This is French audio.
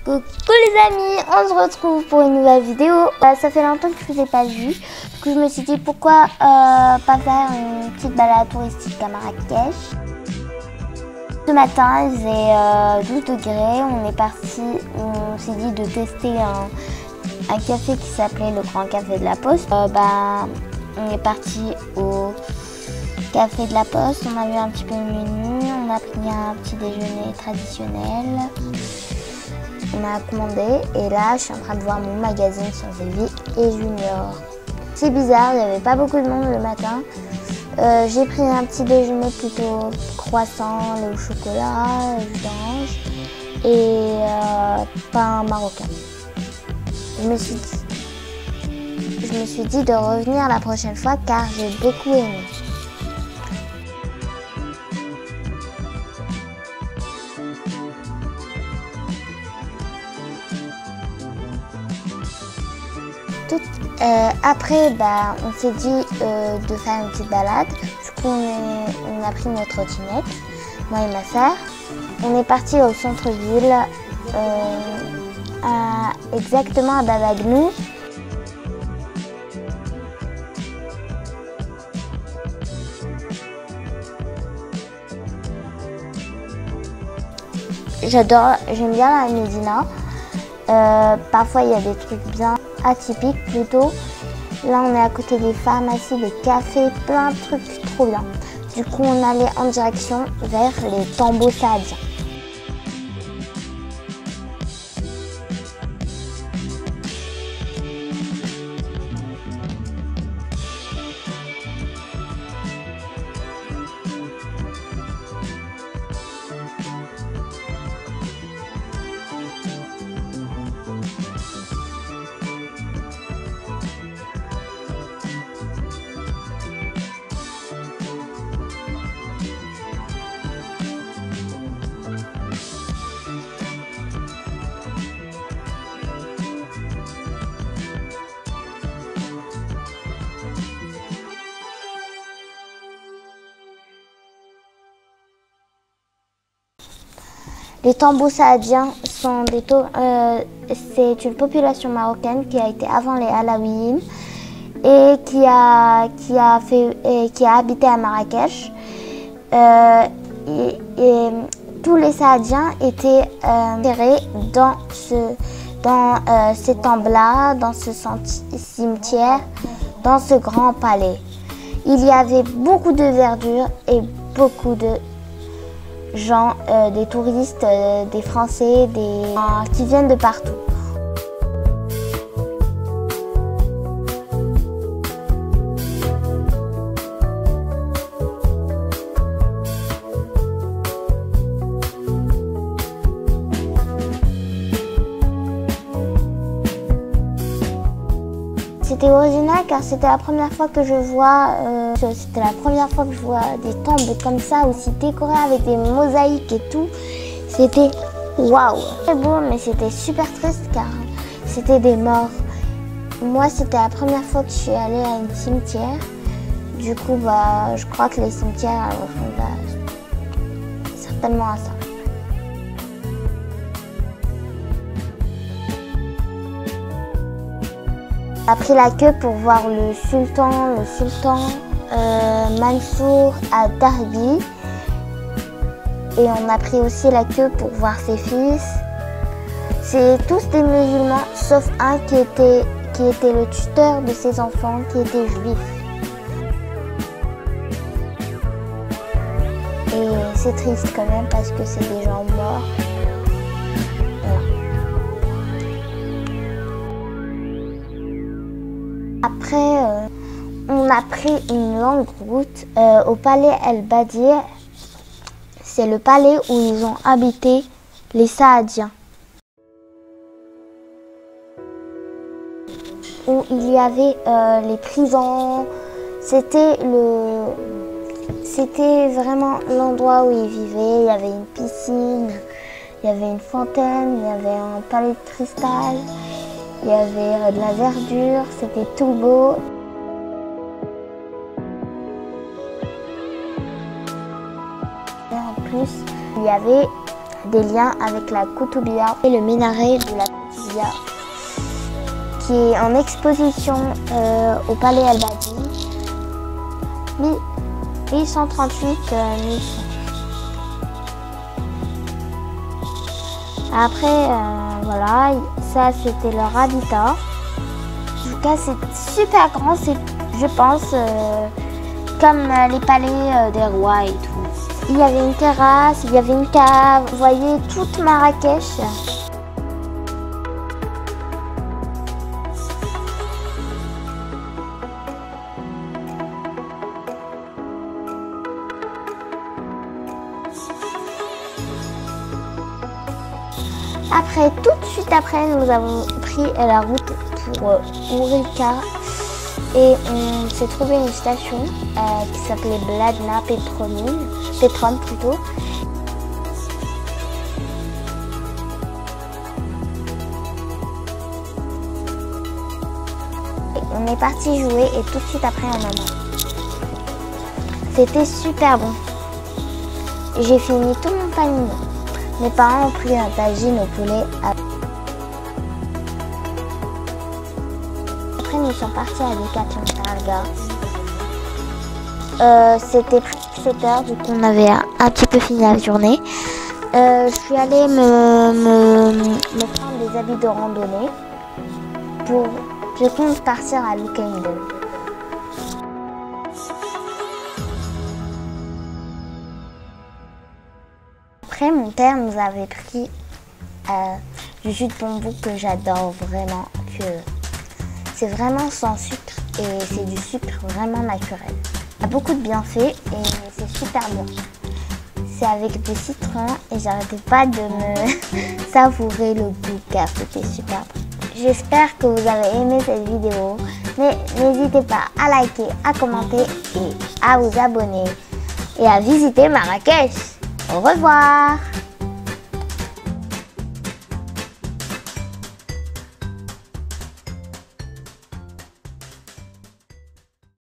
Coucou les amis, on se retrouve pour une nouvelle vidéo. Ça fait longtemps que je ne vous ai pas vu. Du coup je me suis dit pourquoi pas faire une petite balade touristique à Marrakech. Ce matin il faisait 12 degrés, on est parti, on s'est dit de tester un café qui s'appelait le Grand Café de la Poste. On est parti au Café de la Poste, on a vu un petit peu le menu, on a pris un petit déjeuner traditionnel. On a commandé et là je suis en train de voir mon magazine sur Vie et Junior. C'est bizarre, il n'y avait pas beaucoup de monde le matin. J'ai pris un petit déjeuner plutôt croissant, lait au chocolat, jus d'orange et pain marocain. Je me suis dit de revenir la prochaine fois car j'ai beaucoup aimé. Après, on s'est dit de faire une petite balade. Du coup, on a pris notre trottinette, moi et ma sœur. On est parti au centre-ville, exactement à Babagnou. J'aime bien la Médina. Parfois, il y a des trucs bien atypiques plutôt. Là, on est à côté des pharmacies, des cafés, plein de trucs trop bien. Du coup, on allait en direction vers les tombeaux saadiens. Les tombeaux saadiens sont c'est une population marocaine qui a été avant les Alaouites et qui a habité à Marrakech. Et tous les saadiens étaient enterrés dans ces tombes-là, dans ce cimetière, dans ce grand palais. Il y avait beaucoup de verdure et beaucoup de gens, des touristes, des Français, qui viennent de partout. C'était original car c'était la première fois que je vois des tombes comme ça, aussi décorées avec des mosaïques et tout. C'était waouh! Très beau, mais c'était super triste car c'était des morts. Moi, c'était la première fois que je suis allée à un cimetière. Du coup, je crois que les cimetières ressemblent certainement à ça. On a pris la queue pour voir le sultan Mansour à Darbi. Et on a pris aussi la queue pour voir ses fils. C'est tous des musulmans, sauf un qui était le tuteur de ses enfants, qui était juif. Et c'est triste quand même parce que c'est des gens morts. Après, on a pris une longue route au palais El-Badir. C'est le palais où ils ont habité les Saadiens. Où il y avait les prisons. C'était vraiment l'endroit où ils vivaient. Il y avait une piscine, il y avait une fontaine, il y avait un palais de cristal. Il y avait de la verdure, c'était tout beau. Et en plus, il y avait des liens avec la Koutoubia et le minaret de la Koutoubia qui est en exposition au Palais Al-Badi. 1138 1100. Après, voilà, ça c'était leur habitat. En tout cas, c'est super grand, c'est, je pense, comme les palais des rois et tout. Il y avait une terrasse, il y avait une cave, vous voyez toute Marrakech. Après, tout de suite après, nous avons pris la route pour Ourika et on s'est trouvé une station qui s'appelait Bladna Petrom plutôt. On est parti jouer et tout de suite après on a mangé. C'était super bon. J'ai fini tout mon panier. Mes parents ont pris un tagine au poulet. Après, nous sommes partis à Decathlon Targa. C'était presque 7 h, du coup on avait un petit peu fini la journée. Je suis allée me prendre des habits de randonnée. Je compte partir à Loukhaïda. Après, mon père nous avait pris du jus de bambou que j'adore vraiment, que c'est vraiment sans sucre et c'est du sucre vraiment naturel. Il y a beaucoup de bienfaits et c'est super bon. C'est avec du citron et j'arrêtais pas de me savourer le goût car c'était super bon. J'espère que vous avez aimé cette vidéo, mais n'hésitez pas à liker, à commenter et à vous abonner et à visiter Marrakech. Au revoir!